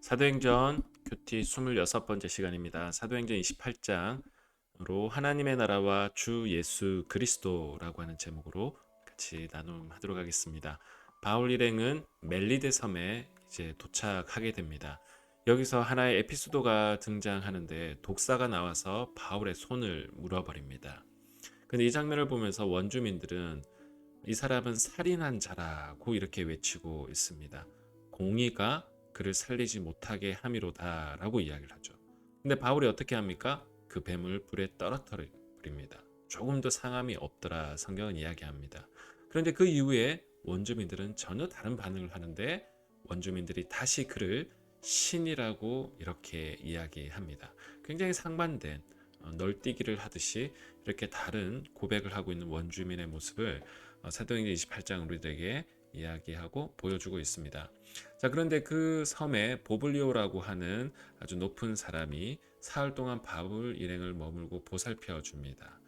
사도행전 큐티 26번째 시간입니다. 사도행전 28장으로 하나님의 나라와 주 예수 그리스도라고 하는 제목으로 같이 나눔하도록 하겠습니다. 바울 일행은 멜리데 섬에 이제 도착하게 됩니다. 여기서 하나의 에피소드가 등장하는데 독사가 나와서 바울의 손을 물어버립니다. 근데 이 장면을 보면서 원주민들은 이 사람은 살인한 자라고 이렇게 외치고 있습니다. 공의가 그를 살리지 못하게 함이로다라고 이야기를 하죠. 근데 바울이 어떻게 합니까? 그 뱀을 불에 떨어뜨려 버립니다. 조금도 상함이 없더라 성경은 이야기합니다. 그런데 그 이후에 원주민들은 전혀 다른 반응을 하는데 원주민들이 다시 그를 신이라고 이렇게 이야기합니다. 굉장히 상반된 널뛰기를 하듯이 이렇게 다른 고백을 하고 있는 원주민의 모습을 사도행전 28장 우리들에게 이야기하고 보여주고 있습니다. 자, 그런데 그 섬에 보블리오라고 하는 아주 높은 사람이 사흘 동안 바울 일행을 머물고 보살펴 줍니다.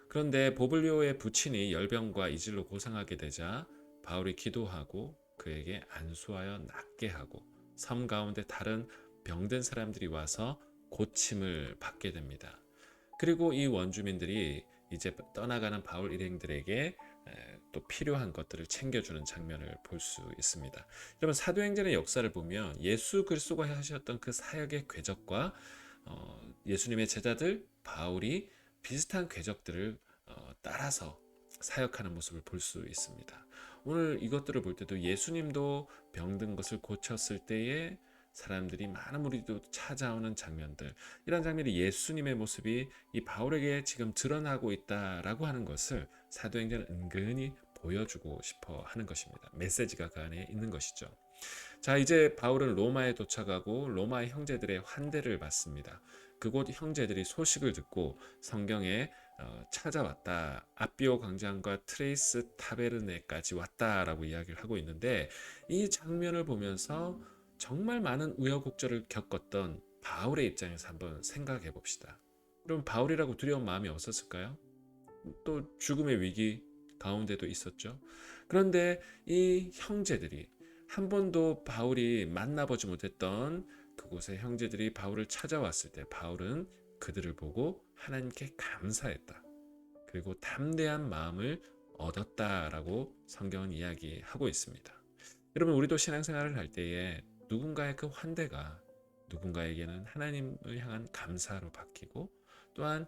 그런데 보블리오의 부친이 열병과 이질로 고생하게 되자 바울이 기도하고 그에게 안수하여 낫게 하고 섬 가운데 다른 병든 사람들이 와서 고침을 받게 됩니다. 그리고 이 원주민들이 이제 떠나가는 바울 일행들에게 또 필요한 것들을 챙겨주는 장면을 볼 수 있습니다. 여러분 사도행전의 역사를 보면 예수 그리스도가 하셨던 그 사역의 궤적과 예수님의 제자들 바울이 비슷한 궤적들을 따라서 사역하는 모습을 볼 수 있습니다. 오늘 이것들을 볼 때도 예수님도 병든 것을 고쳤을 때에 사람들이 많은 무리도 찾아오는 장면들, 이런 장면이 예수님의 모습이 이 바울에게 지금 드러나고 있다라고 하는 것을 사도행전은 은근히 보여주고 싶어 하는 것입니다. 메시지가 그 안에 있는 것이죠. 자, 이제 바울은 로마에 도착하고 로마의 형제들의 환대를 받습니다. 그곳 형제들이 소식을 듣고 성경에 찾아왔다. 아비오 광장과 트레이스 타베르네까지 왔다라고 이야기를 하고 있는데 이 장면을 보면서 정말 많은 우여곡절을 겪었던 바울의 입장에서 한번 생각해 봅시다. 그럼 바울이라고 두려운 마음이 없었을까요? 또 죽음의 위기 가운데도 있었죠. 그런데 이 형제들이 한 번도 바울이 만나보지 못했던 그곳의 형제들이 바울을 찾아왔을 때 바울은 그들을 보고 하나님께 감사했다. 그리고 담대한 마음을 얻었다라고 성경은 이야기하고 있습니다. 여러분 우리도 신앙생활을 할 때에 누군가의 그 환대가 누군가에게는 하나님을 향한 감사로 바뀌고 또한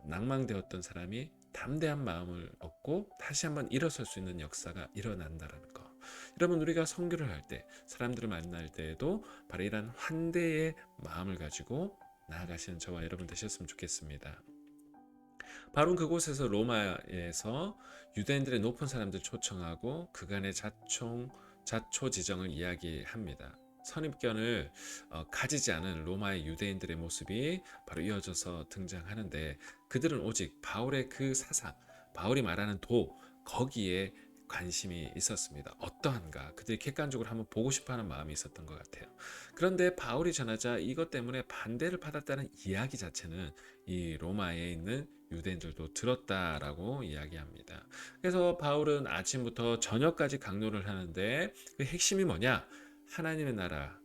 낭망되었던 사람이 담대한 마음을 얻고 다시 한번 일어설 수 있는 역사가 일어난다는 거. 여러분 우리가 선교를 할 때 사람들을 만날 때에도 바로 이런 환대의 마음을 가지고 나아가시는 저와 여러분 되셨으면 좋겠습니다. 바로 그곳에서 로마에서 유대인들의 높은 사람들 초청하고 그간의 자초지정을 이야기합니다. 선입견을 가지지 않은 로마의 유대인들의 모습이 바로 이어져서 등장하는데 그들은 오직 바울의 그 사상, 바울이 말하는 도 거기에 관심이 있었습니다. 어떠한가? 그들이 객관적으로 한번 보고 싶어하는 마음이 있었던 것 같아요. 그런데 바울이 전하자 이것 때문에 반대를 받았다는 이야기 자체는 이 로마에 있는 유대인들도 들었다라고 이야기합니다. 그래서 바울은 아침부터 저녁까지 강론을 하는데 그 핵심이 뭐냐? 하나님의 나라,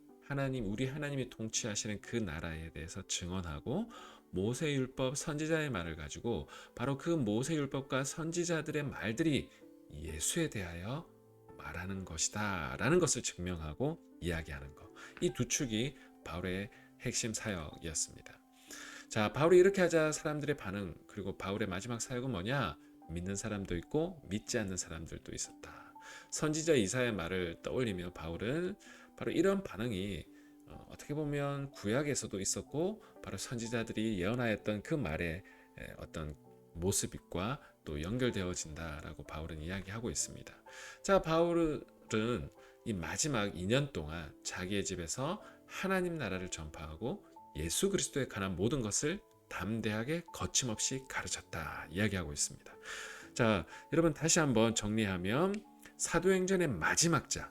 우리 하나님이 통치하시는 그 나라에 대해서 증언하고 모세율법 선지자의 말을 가지고 바로 그 모세율법과 선지자들의 말들이 예수에 대하여 말하는 것이다 라는 것을 증명하고 이야기하는 것. 이 두 축이 바울의 핵심 사역이었습니다. 자, 바울이 이렇게 하자 사람들의 반응, 그리고 바울의 마지막 사역은 뭐냐? 믿는 사람도 있고 믿지 않는 사람들도 있었다. 선지자 이사야의 말을 떠올리며 바울은 바로 이런 반응이 어떻게 보면 구약에서도 있었고 바로 선지자들이 예언하였던 그 말의 어떤 모습과 또 연결되어진다라고 바울은 이야기하고 있습니다. 자, 바울은 이 마지막 2년 동안 자기의 집에서 하나님 나라를 전파하고 예수 그리스도에 관한 모든 것을 담대하게 거침없이 가르쳤다 이야기하고 있습니다. 자, 여러분 다시 한번 정리하면 사도행전의 마지막 장,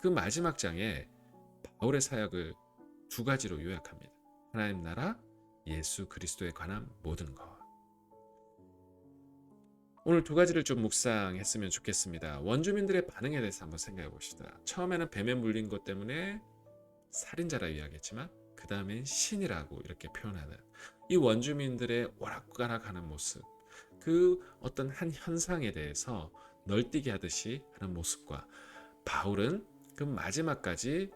그 마지막 장에 바울의 사역을 두 가지로 요약합니다. 하나님 나라, 예수 그리스도에 관한 모든 것. 오늘 두 가지를 좀 묵상했으면 좋겠습니다. 원주민들의 반응에 대해서 한번 생각해 봅시다. 처음에는 뱀에 물린 것 때문에 살인자라 이야기했지만 그 다음엔 신이라고 이렇게 표현하는 이 원주민들의 오락가락하는 모습, 그 어떤 한 현상에 대해서 널뛰게 하듯이 하는 모습과 바울은 그 마지막까지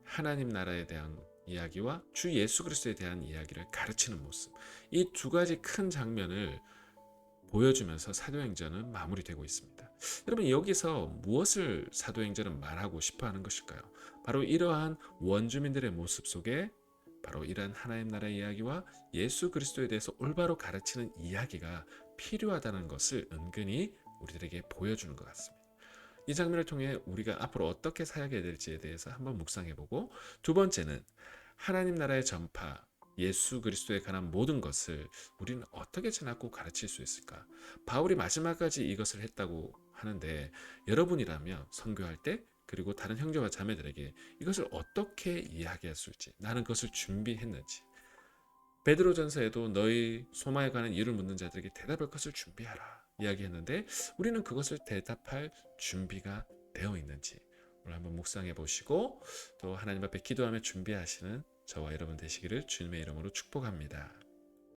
하나님 나라에 대한 이야기와 주 예수 그리스도에 대한 이야기를 가르치는 모습, 이 두 가지 큰 장면을 보여주면서 사도행전은 마무리되고 있습니다. 여러분, 여기서 무엇을 사도행전은 말하고 싶어 하는 것일까요? 바로 이러한 원주민들의 모습 속에 바로 이러한 하나님 나라의 이야기와 예수 그리스도에 대해서 올바로 가르치는 이야기가 필요하다는 것을 은근히 우리들에게 보여주는 것 같습니다. 이 장면을 통해 우리가 앞으로 어떻게 살아가야 될지에 대해서 한번 묵상해보고, 두 번째는 하나님 나라의 전파, 예수 그리스도에 관한 모든 것을 우리는 어떻게 전하고 가르칠 수 있을까? 바울이 마지막까지 이것을 했다고 하는데, 여러분이라면 선교할 때 그리고 다른 형제와 자매들에게 이것을 어떻게 이야기할 수 있지? 나는 그것을 준비했는지. 베드로전서에도 너희 소망에 관한 이유를 묻는 자들에게 대답할 것을 준비하라 이야기했는데, 우리는 그것을 대답할 준비가 되어 있는지 오늘 한번 묵상해 보시고, 또 하나님 앞에 기도하며 준비하시는 저와 여러분 되시기를 주님의 이름으로 축복합니다.